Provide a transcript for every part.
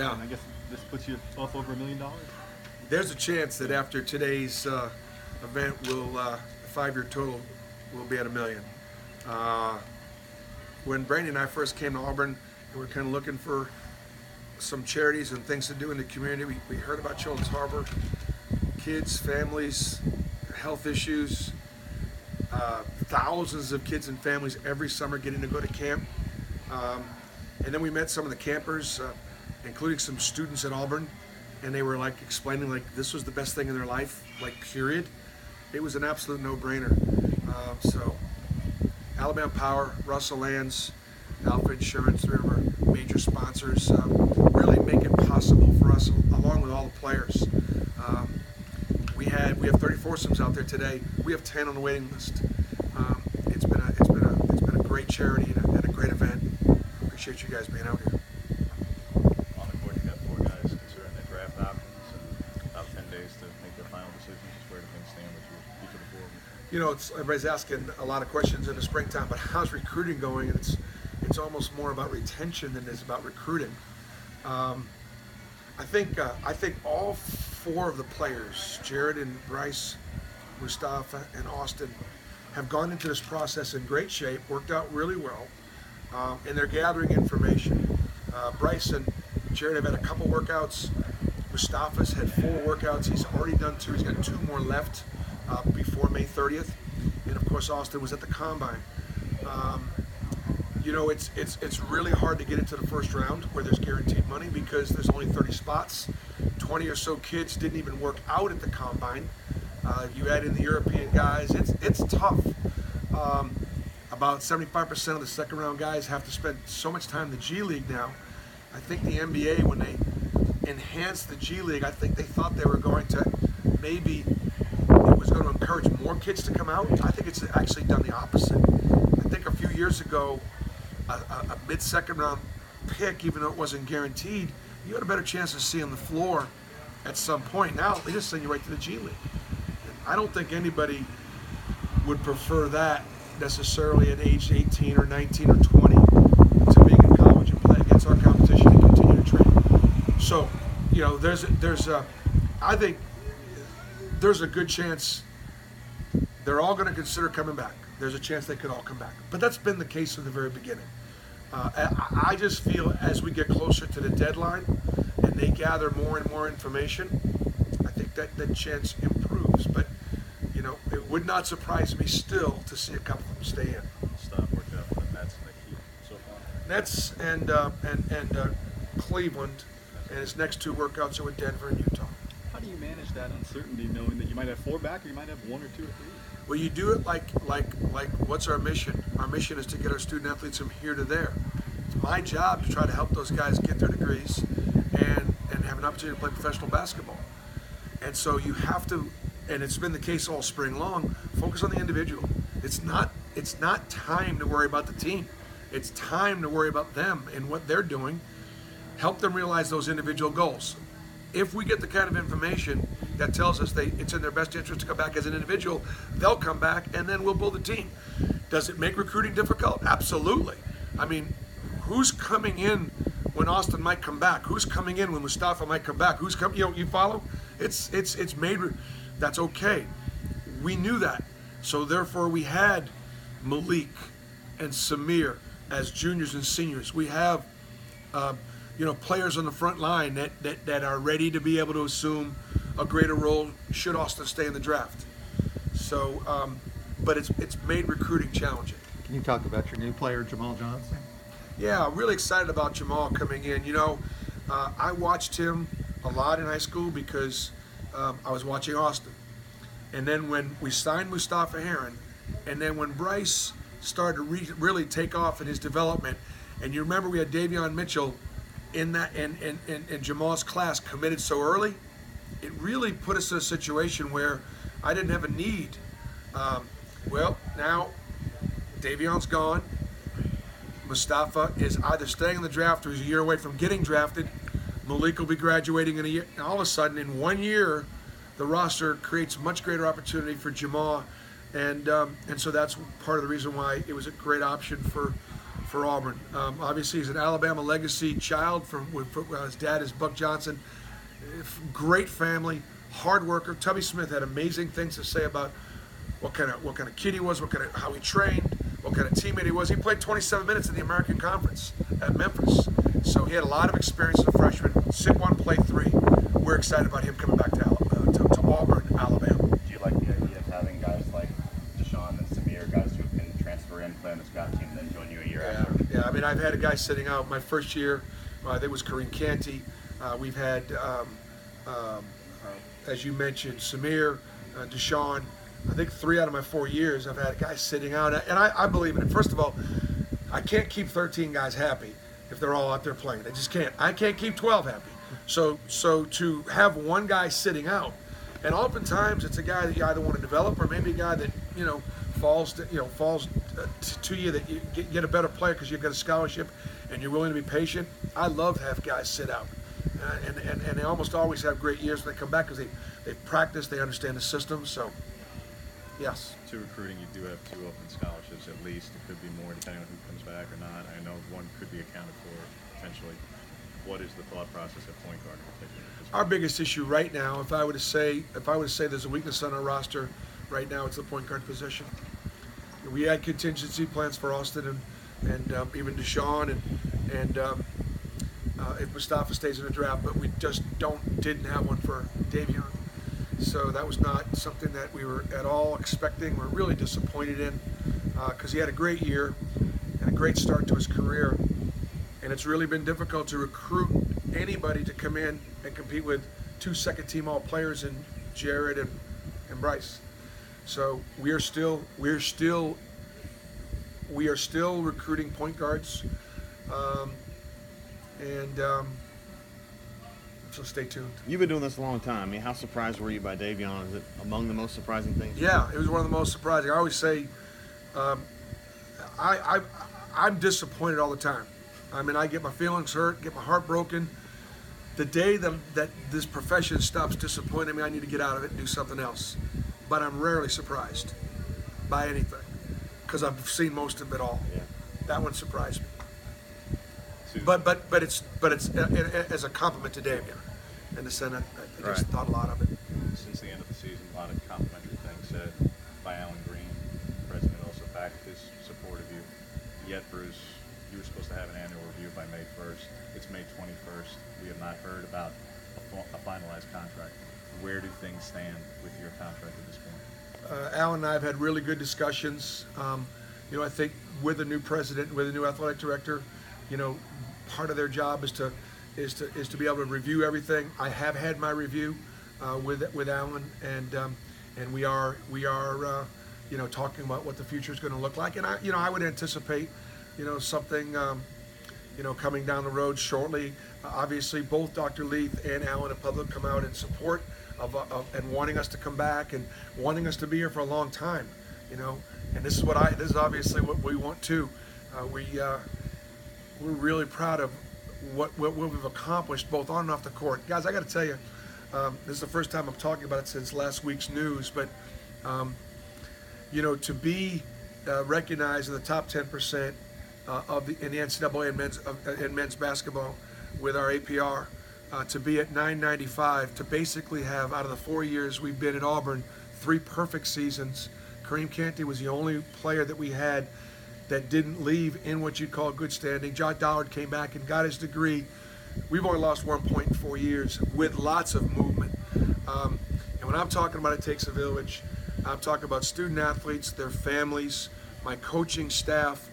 Yeah. And I guess this puts you off over $1 million. There's a chance that after today's event, the 5-year total will be at $1 million. When Brandon and I first came to Auburn, we were kind of looking for some charities and things to do in the community. We heard about Children's Harbor, kids, families, health issues, thousands of kids and families every summer getting to go to camp. And then we met some of the campers, including some students at Auburn, and they were like explaining like this was the best thing in their life, like period. It was an absolute no-brainer. So Alabama Power, Russell Lands, Alpha Insurance, three of our major sponsors, really make it possible for us, along with all the players. We have 30 foursomes out there today. We have 10 on the waiting list. It's been a great charity and a great event. Appreciate you guys being out here. On the court, you got 4 guys considering the draft options and about 10 days to make their final decisions. Just where do things stand with each of the 4 of them? You know, everybody's asking a lot of questions in the springtime, but how's recruiting going? And it's almost more about retention than it is about recruiting. I think all 4 of the players, Jared and Bryce, Mustapha and Austin, have gone into this process in great shape, worked out really well, and they're gathering information. Bryce and Jared have had a couple workouts. Mustapha's had 4 workouts. He's already done 2. He's got 2 more left before May 30th. And of course, Austin was at the combine. You know, it's really hard to get into the first round where there's guaranteed money because there's only 30 spots. 20 or so kids didn't even work out at the combine. You add in the European guys, it's tough. About 75% of the second round guys have to spend so much time in the G League now. I think the NBA, when they enhanced the G League, I think they thought they were going to maybe it was going to encourage more kids to come out. I think it's actually done the opposite. I think a few years ago, a mid-second round pick, even though it wasn't guaranteed, you had a better chance of seeing the floor at some point. Now they just send you right to the G League. And I don't think anybody would prefer that necessarily at age 18 or 19 or 20 to being in college and play against our competition and continue to train. So, you know, I think there's a good chance they're all going to consider coming back. There's a chance they could all come back. But that's been the case from the very beginning. I just feel as we get closer to the deadline and they gather more and more information, I think that chance improves. But, you know, it would not surprise me still to see a couple of them stay in. Stuff worked out for the Nets and the Heat so far. Nets and Cleveland, and his next 2 workouts are with Denver and Utah. How do you manage that uncertainty, knowing that you might have 4 back or you might have 1 or 2 or 3? Well, you do it like what's our mission? Our mission is to get our student athletes from here to there. It's my job to try to help those guys get their degrees and have an opportunity to play professional basketball. And so you have to, and it's been the case all spring long, focus on the individual. It's not time to worry about the team. It's time to worry about them and what they're doing. Help them realize those individual goals. If we get the kind of information that tells us it's in their best interest to come back as an individual, they'll come back and then we'll build a team. Does it make recruiting difficult? Absolutely. I mean, who's coming in when Austin might come back? Who's coming in when Mustapha might come back? Who's coming? You know, you follow? It's made. That's okay. We knew that, so therefore we had Malik and Samir as juniors and seniors. We have. Players on the front line that are ready to be able to assume a greater role should Austin stay in the draft. So, but it's made recruiting challenging. Can you talk about your new player, Jamal Johnson? Yeah, I'm really excited about Jamal coming in. You know, I watched him a lot in high school because I was watching Austin. And then when we signed Mustapha Heron, and then when Bryce started to really take off in his development, and you remember we had Davion Mitchell in Jamal's class committed so early, it really put us in a situation where I didn't have a need. Well, now Davion's gone. Mustapha is either staying in the draft or he's a year away from getting drafted. Malik will be graduating in a year. And all of a sudden, in 1 year, the roster creates much greater opportunity for Jamal, and so that's part of the reason why it was a great option for for Auburn. Obviously, he's an Alabama legacy child his dad is Buck Johnson. Great family, hard worker. Tubby Smith had amazing things to say about what kind of kid he was, how he trained, what kind of teammate he was. He played 27 minutes in the American Conference at Memphis, so he had a lot of experience as a freshman. Sit one, play three. We're excited about him coming back to Auburn, Alabama. Do you like the idea of having guys like Deshaun and Samir, guys who can transfer in, play on the scout team, then join you a year after? Yeah. I mean, I've had a guy sitting out my first year. I think it was Kareem Canty. We've had, as you mentioned, Samir, Deshaun. I think 3 out of my 4 years I've had guys sitting out, and I believe in it. First of all, I can't keep 13 guys happy if they're all out there playing. I just can't. I can't keep 12 happy. So to have one guy sitting out, and oftentimes it's a guy that you either want to develop or maybe a guy that falls to you, that you get a better player because you've got a scholarship and you're willing to be patient. I love to have guys sit out, and they almost always have great years when they come back because they've practiced, they understand the system. So yes. To recruiting, you do have 2 open scholarships at least. It could be more depending on who comes back or not. I know one could be accounted for potentially. What is the thought process at point guard in particular? Our biggest issue right now, if I were to say there's a weakness on our roster right now, it's the point guard position. We had contingency plans for Austin and even Deshaun and if Mustapha stays in the draft, but we just didn't have one for Davion. So that was not something that we were at all expecting. We're really disappointed in because he had a great year and a great start to his career. And it's really been difficult to recruit anybody to come in and compete with 2 second-team All-Players in Jared and Bryce. So we are still recruiting point guards, so stay tuned. You've been doing this a long time. I mean, how surprised were you by Davion? Is it among the most surprising things? Yeah, it was one of the most surprising. I always say, I'm disappointed all the time. I mean, I get my feelings hurt, get my heart broken. The day that this profession stops disappointing me, I need to get out of it and do something else. But I'm rarely surprised by anything because I've seen most of it all. Yeah. That one surprised me. Susan. But it's as a compliment to Davion. In the Senate, I just thought a lot of it. Since the end of the season, a lot of complimentary things said by Alan Green. The president also backed his support of you. Yet, Bruce, you were supposed to have an annual review by May 1st. It's May 21st. We have not heard about a finalized contract. Where do things stand with your contract at this point? Alan and I have had really good discussions. I think with the new president, with the new athletic director, part of their job is to be able to review everything. I have had my review with Alan, and we are talking about what the future is going to look like. And I would anticipate something coming down the road shortly. Obviously, both Dr. Leith and Alan have publicly come out in support of and wanting us to come back and wanting us to be here for a long time. And this is obviously what we want too. We're really proud of what we've accomplished both on and off the court. Guys, I got to tell you, this is the first time I'm talking about it since last week's news, but to be recognized in the top 10% in the NCAA in men's basketball with our APR, to be at 995, to basically have, out of the 4 years we've been at Auburn, 3 perfect seasons. Kareem Canty was the only player that we had that didn't leave in what you'd call good standing. John Dollard came back and got his degree. We've only lost 1 point in 4 years with lots of movement. And when I'm talking about it takes a village, I'm talking about student athletes, their families, my coaching staff,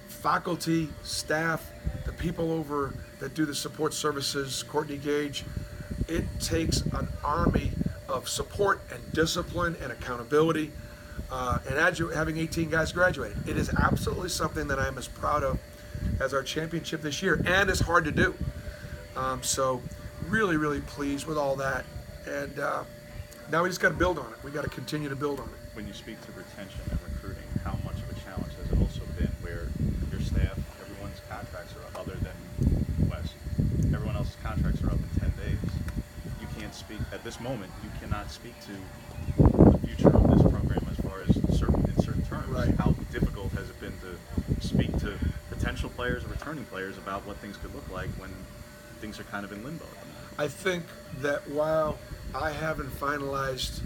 faculty, staff, the people over that do the support services, Courtney Gage. It takes an army of support and discipline and accountability. And having 18 guys graduate, it is absolutely something that I'm as proud of as our championship this year, and it's hard to do. So really, really pleased with all that. And now we just got to build on it. We got to continue to build on it. When you speak to retention and recruiting, how much of a challenge has it also been where your staff, everyone's contracts are up other than Wes? Everyone else's contracts are up in 10 days. You can't speak, at this moment, you cannot speak to the future of this program as far as in certain terms. Right. How difficult has it been to speak to potential players or returning players about what things could look like when things are kind of in limbo at the moment? I think that while I haven't finalized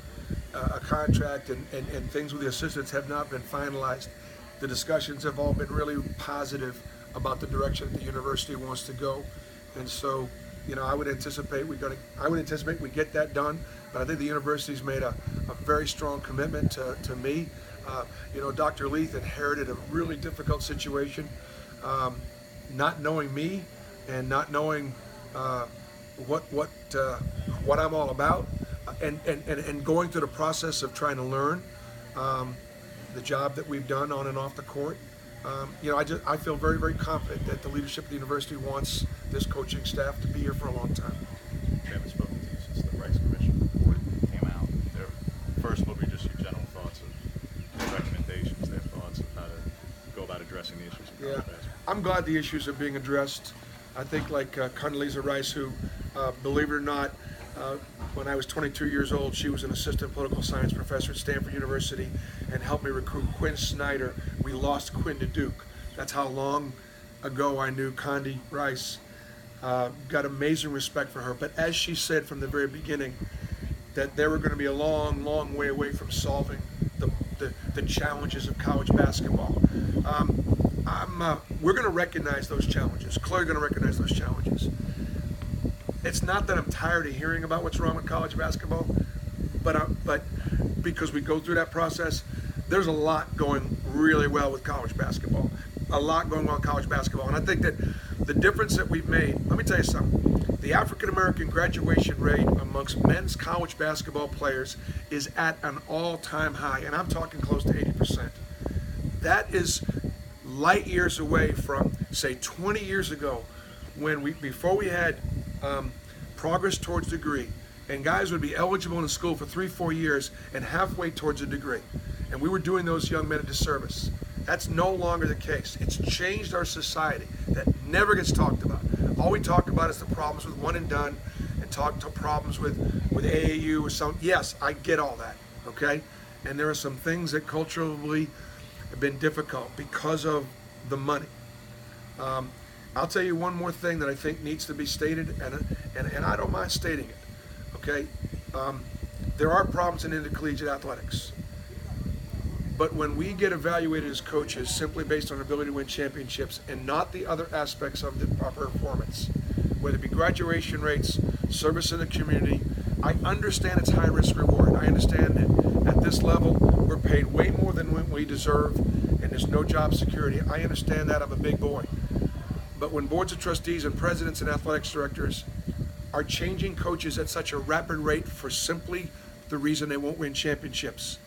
a contract and things with the assistants have not been finalized, the discussions have all been really positive about the direction that the university wants to go. And so, I would anticipate we get that done. But I think the university's made a very strong commitment to me. Dr. Leith inherited a really difficult situation, not knowing me and not knowing what I'm all about, and going through the process of trying to learn the job that we've done on and off the court. I feel very, very confident that the leadership of the university wants this coaching staff to be here for a long time. We haven't spoken to you since the Rice Commission report came out. First, what were just your general thoughts of their recommendations, their thoughts of how to go about addressing the issues of college basketball? I'm glad the issues are being addressed. I think like Condoleezza Rice, who, believe it or not, when I was 22 years old, she was an assistant political science professor at Stanford University and helped me recruit Quinn Snyder. We lost Quinn to Duke. That's how long ago I knew Condi Rice. Got amazing respect for her. But as she said from the very beginning, that they were going to be a long, long way away from solving the challenges of college basketball. We're going to recognize those challenges. Clearly going to recognize those challenges. It's not that I'm tired of hearing about what's wrong with college basketball, but because we go through that process, there's a lot going really well with college basketball. A lot going well with college basketball. And I think that the difference that we've made, let me tell you something. The African American graduation rate amongst men's college basketball players is at an all-time high, and I'm talking close to 80%. That is light years away from, say, 20 years ago, when before we had progress towards degree, and guys would be eligible in school for 3-4 years and halfway towards a degree, and we were doing those young men a disservice. That's no longer the case. It's changed our society. That never gets talked about. All we talk about is the problems with one and done, and talk to problems with AAU or some. Yes, I get all that, okay? And there are some things that culturally have been difficult because of the money. I'll tell you one more thing that I think needs to be stated, and I don't mind stating it, okay? There are problems in intercollegiate athletics. But when we get evaluated as coaches simply based on our ability to win championships and not the other aspects of the proper performance, whether it be graduation rates, service in the community, I understand it's high risk reward. I understand that at this level we're paid way more than we deserve and there's no job security. I understand that. I'm a big boy. But when boards of trustees and presidents and athletics directors are changing coaches at such a rapid rate for simply the reason they won't win championships,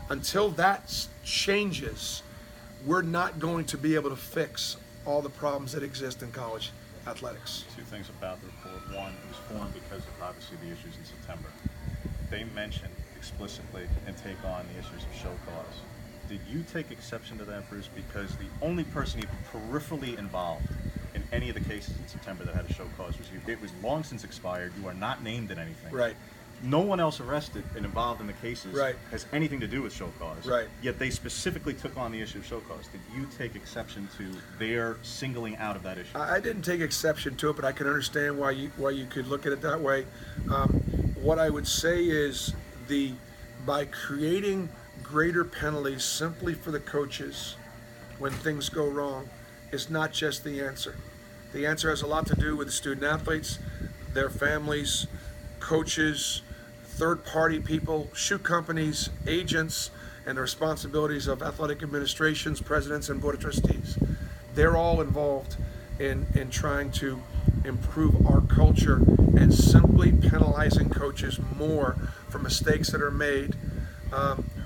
until that changes, we're not going to be able to fix all the problems that exist in college athletics. Two things about the report. One, it was formed because of obviously the issues in September. They mentioned explicitly and take on the issues of show cause. Did you take exception to that, Bruce? Because the only person even peripherally involved in any of the cases in September that had a show cause was you. It was long since expired. You are not named in anything. Right. No one else arrested and involved in the cases Right. has anything to do with show cause. Right. Yet they specifically took on the issue of show cause. Did you take exception to their singling out of that issue? I didn't take exception to it, but I can understand why you could look at it that way. What I would say is by creating greater penalties simply for the coaches when things go wrong is not just the answer. The answer has a lot to do with the student athletes, their families, coaches, third-party people, shoe companies, agents, and the responsibilities of athletic administrations, presidents, and board of trustees. They're all involved in trying to improve our culture, and simply penalizing coaches more for mistakes that are made,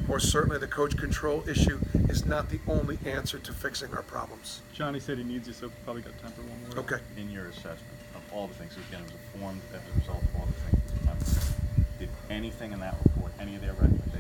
or certainly the coach control issue, is not the only answer to fixing our problems. Johnny said he needs you, so probably got time for one more. Okay. In your assessment of all the things, again, it was formed as a result of all the things that happened. Did anything in that report, any of their recommendations,